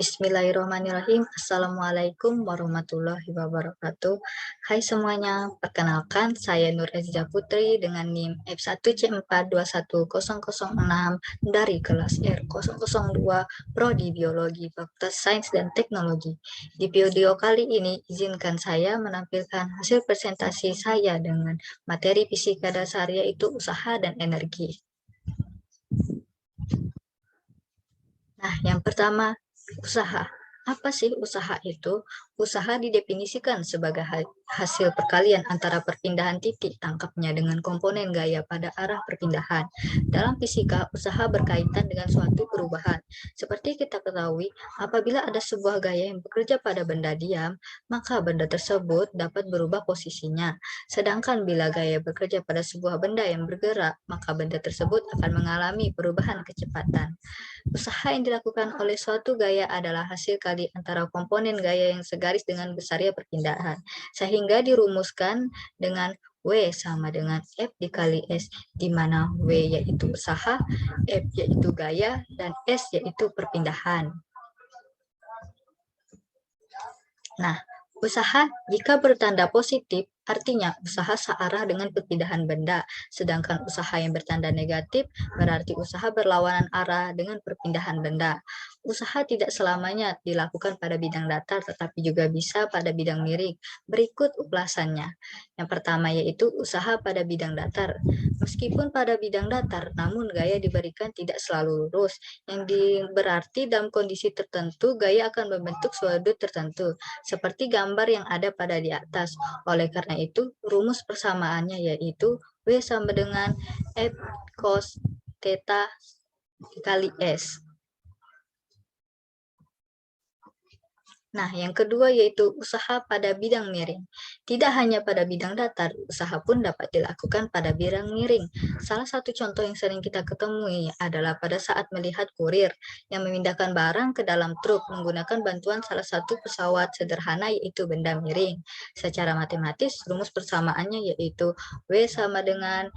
Bismillahirrahmanirrahim. Assalamualaikum warahmatullahi wabarakatuh. Hai semuanya, perkenalkan saya Nur Aziza Putri dengan NIM F1C4211006 dari kelas R002 Prodi Biologi Fakultas Sains dan Teknologi. Di video kali ini izinkan saya menampilkan hasil presentasi saya dengan materi fisika dasar yaitu usaha dan energi. Nah, yang pertama, usaha. Apa sih usaha itu? Usaha didefinisikan sebagai hasil perkalian antara perpindahan titik tangkapnya dengan komponen gaya pada arah perpindahan. Dalam fisika, usaha berkaitan dengan suatu perubahan. Seperti kita ketahui, apabila ada sebuah gaya yang bekerja pada benda diam, maka benda tersebut dapat berubah posisinya. Sedangkan bila gaya bekerja pada sebuah benda yang bergerak, maka benda tersebut akan mengalami perubahan kecepatan. Usaha yang dilakukan oleh suatu gaya adalah hasil kali antara komponen gaya yang segaris dengan besarnya perpindahan, sehingga dirumuskan dengan W sama dengan F dikali S, di mana W yaitu usaha, F yaitu gaya, dan S yaitu perpindahan. Nah, usaha jika bertanda positif artinya usaha searah dengan perpindahan benda, sedangkan usaha yang bertanda negatif berarti usaha berlawanan arah dengan perpindahan benda. Usaha tidak selamanya dilakukan pada bidang datar, tetapi juga bisa pada bidang miring. Berikut ulasannya. Yang pertama yaitu usaha pada bidang datar. Meskipun pada bidang datar, namun gaya diberikan tidak selalu lurus, yang berarti dalam kondisi tertentu gaya akan membentuk sudut tertentu, seperti gambar yang ada pada di atas. Oleh karena itu, rumus persamaannya yaitu W sama dengan F cos theta kali S. Nah, yang kedua yaitu usaha pada bidang miring. Tidak hanya pada bidang datar, usaha pun dapat dilakukan pada bidang miring. Salah satu contoh yang sering kita ketemui adalah pada saat melihat kurir yang memindahkan barang ke dalam truk menggunakan bantuan salah satu pesawat sederhana yaitu benda miring. Secara matematis, rumus persamaannya yaitu W sama dengan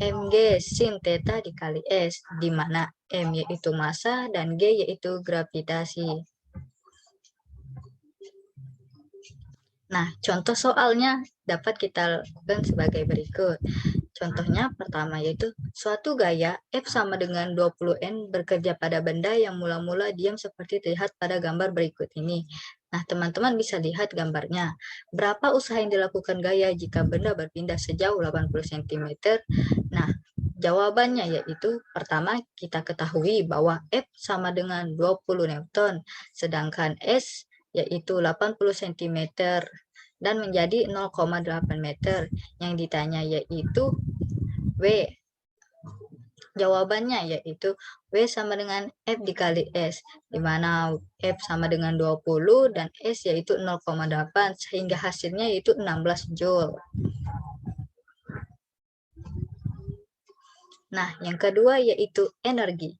mg sin theta dikali S, di mana M yaitu massa dan G yaitu gravitasi. Nah, contoh soalnya dapat kita lakukan sebagai berikut. Contohnya pertama yaitu suatu gaya F sama dengan 20N bekerja pada benda yang mula-mula diam seperti terlihat pada gambar berikut ini. Nah, teman-teman bisa lihat gambarnya. Berapa usaha yang dilakukan gaya jika benda berpindah sejauh 80 cm? Nah, jawabannya yaitu pertama kita ketahui bahwa F sama dengan 20 Newton, sedangkan S yaitu 80 cm dan menjadi 0,8 meter. Yang ditanya yaitu W. Jawabannya yaitu W sama dengan F dikali S, di mana F sama dengan 20 dan S yaitu 0,8, sehingga hasilnya yaitu 16 Joule. Nah, yang kedua yaitu energi.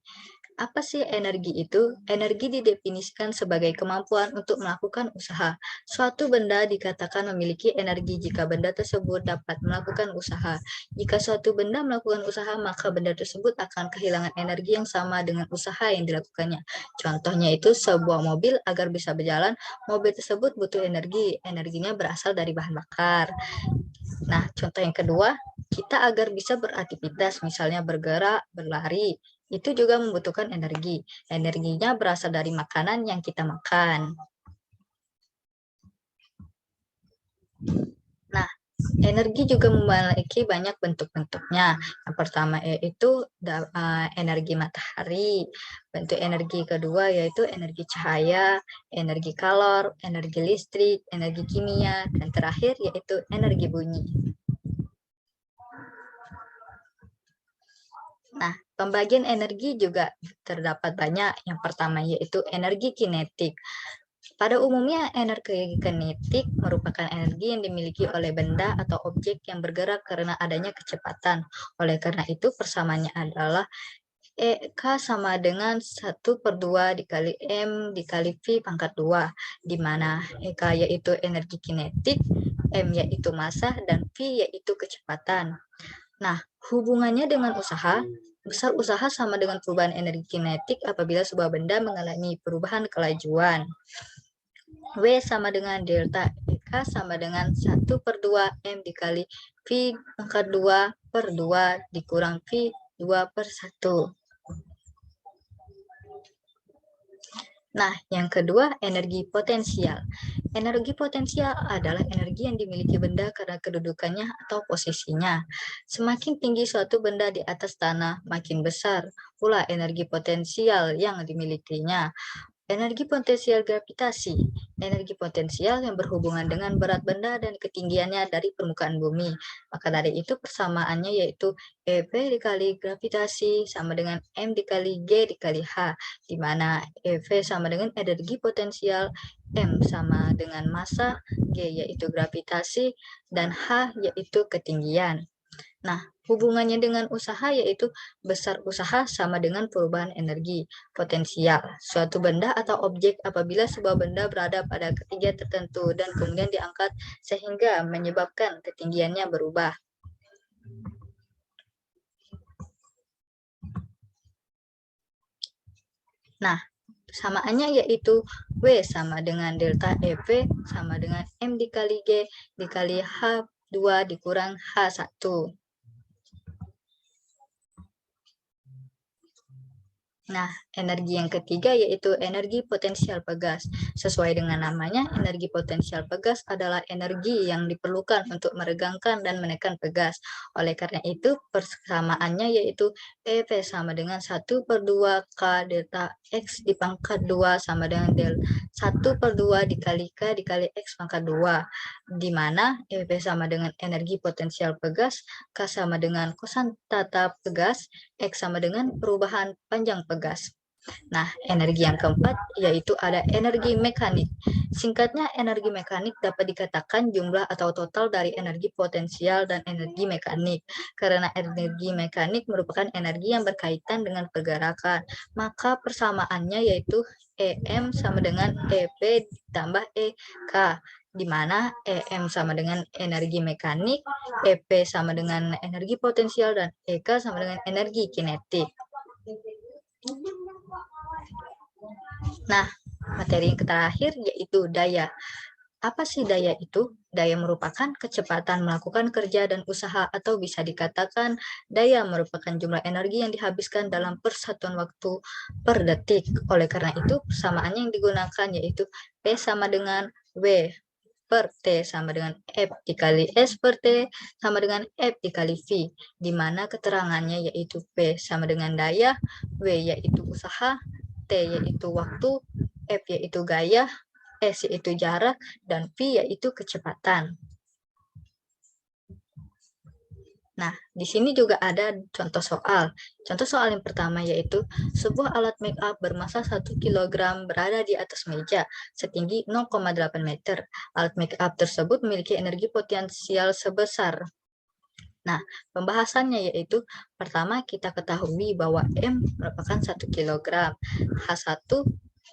Apa sih energi itu? Energi didefinisikan sebagai kemampuan untuk melakukan usaha. Suatu benda dikatakan memiliki energi jika benda tersebut dapat melakukan usaha. Jika suatu benda melakukan usaha, maka benda tersebut akan kehilangan energi yang sama dengan usaha yang dilakukannya. Contohnya itu sebuah mobil agar bisa berjalan, mobil tersebut butuh energi. Energinya berasal dari bahan bakar. Nah, contoh yang kedua, kita agar bisa beraktivitas, misalnya bergerak, berlari, itu juga membutuhkan energi. Energinya berasal dari makanan yang kita makan. Nah, energi juga memiliki banyak bentuk-bentuknya. Yang pertama yaitu energi matahari. Bentuk energi kedua yaitu energi cahaya, energi kalor, energi listrik, energi kimia, dan terakhir yaitu energi bunyi. Nah, pembagian energi juga terdapat banyak. Yang pertama yaitu energi kinetik. Pada umumnya, energi kinetik merupakan energi yang dimiliki oleh benda atau objek yang bergerak karena adanya kecepatan. Oleh karena itu, persamaannya adalah K sama dengan 1/2 dikali M dikali V pangkat 2, di mana K yaitu energi kinetik, M yaitu massa, dan V yaitu kecepatan. Nah, hubungannya dengan usaha, Besar usaha sama dengan perubahan energi kinetik apabila sebuah benda mengalami perubahan kelajuan. W sama dengan delta EK sama dengan 1/2 M dikali V pangkat 2/2 dikurang V 2/1. Nah, yang kedua, energi potensial. Energi potensial adalah energi yang dimiliki benda karena kedudukannya atau posisinya. Semakin tinggi suatu benda di atas tanah, makin besar pula energi potensial yang dimilikinya. Energi potensial gravitasi. Energi potensial yang berhubungan dengan berat benda dan ketinggiannya dari permukaan bumi. Maka dari itu persamaannya yaitu EP dikali gravitasi sama dengan M dikali G dikali H, di mana EV sama dengan energi potensial, M sama dengan massa, G yaitu gravitasi, dan H yaitu ketinggian. Nah, hubungannya dengan usaha yaitu besar usaha sama dengan perubahan energi potensial suatu benda atau objek apabila sebuah benda berada pada ketinggian tertentu dan kemudian diangkat sehingga menyebabkan ketinggiannya berubah. Nah, samaannya yaitu W sama dengan delta EV sama dengan M dikali G dikali H2 dikurang H1. Nah, energi yang ketiga yaitu energi potensial pegas. Sesuai dengan namanya, energi potensial pegas adalah energi yang diperlukan untuk meregangkan dan menekan pegas. Oleh karena itu, persamaannya yaitu EV sama dengan 1/2 K delta X dipangkat 2 sama dengan del 1/2 dikali K dikali X pangkat 2. Di mana EV sama dengan energi potensial pegas, K sama dengan kosan tata pegas, X sama dengan perubahan panjang pegas. Nah, energi yang keempat yaitu ada energi mekanik. Singkatnya, energi mekanik dapat dikatakan jumlah atau total dari energi potensial dan energi mekanik. Karena energi mekanik merupakan energi yang berkaitan dengan pergerakan, maka persamaannya yaitu EM sama dengan EP ditambah EK, di mana EM sama dengan energi mekanik, EP sama dengan energi potensial, dan EK sama dengan energi kinetik. Nah, materi yang terakhir yaitu daya. Apa sih daya itu? Daya merupakan kecepatan melakukan kerja dan usaha, atau bisa dikatakan daya merupakan jumlah energi yang dihabiskan dalam persatuan waktu per detik. Oleh karena itu, persamaannya yang digunakan yaitu P sama dengan W per T sama dengan F dikali S per T sama dengan F dikali V, di mana keterangannya yaitu P sama dengan daya, W yaitu usaha, T yaitu waktu, F yaitu gaya, S yaitu jarak, dan V yaitu kecepatan. Nah, di sini juga ada contoh soal. Contoh soal yang pertama yaitu sebuah alat make up bermasa 1 kg berada di atas meja setinggi 0,8 meter. Alat make up tersebut memiliki energi potensial sebesar. Nah, pembahasannya yaitu pertama kita ketahui bahwa M merupakan 1 kg, H1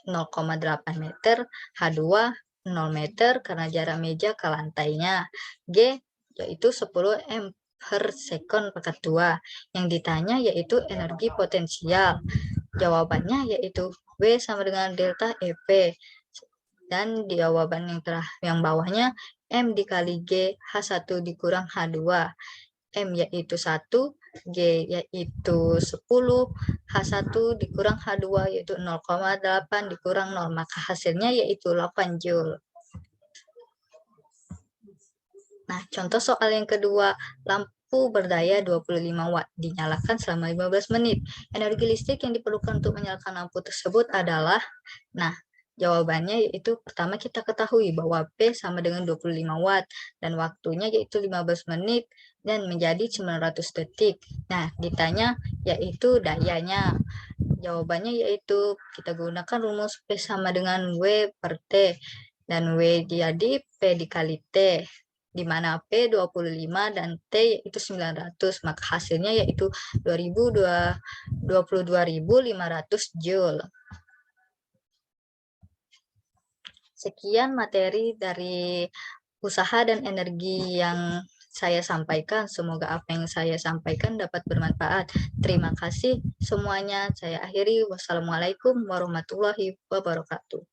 0,8 meter, H2 0 meter karena jarak meja ke lantainya, G yaitu 10 M per second pangkat 2. Yang ditanya yaitu energi potensial. Jawabannya yaitu W sama dengan delta EP. Dan jawaban yang bawahnya M dikali G H1 dikurang H2. M yaitu 1, G yaitu 10, H1 dikurang H2 yaitu 0,8 dikurang 0, maka hasilnya yaitu 8 Joule. Nah, contoh soal yang kedua, lampu berdaya 25 watt dinyalakan selama 15 menit. Energi listrik yang diperlukan untuk menyalakan lampu tersebut adalah, nah, jawabannya yaitu pertama kita ketahui bahwa P sama dengan 25 watt dan waktunya yaitu 15 menit dan menjadi 900 detik. Nah, ditanya yaitu dayanya. Jawabannya yaitu kita gunakan rumus P sama dengan W per T dan W jadi P dikali T, di mana P 25 dan T yaitu 900, maka hasilnya yaitu 22.500 Joule. Sekian materi dari usaha dan energi yang saya sampaikan. Semoga apa yang saya sampaikan dapat bermanfaat. Terima kasih semuanya. Saya akhiri. Wassalamualaikum warahmatullahi wabarakatuh.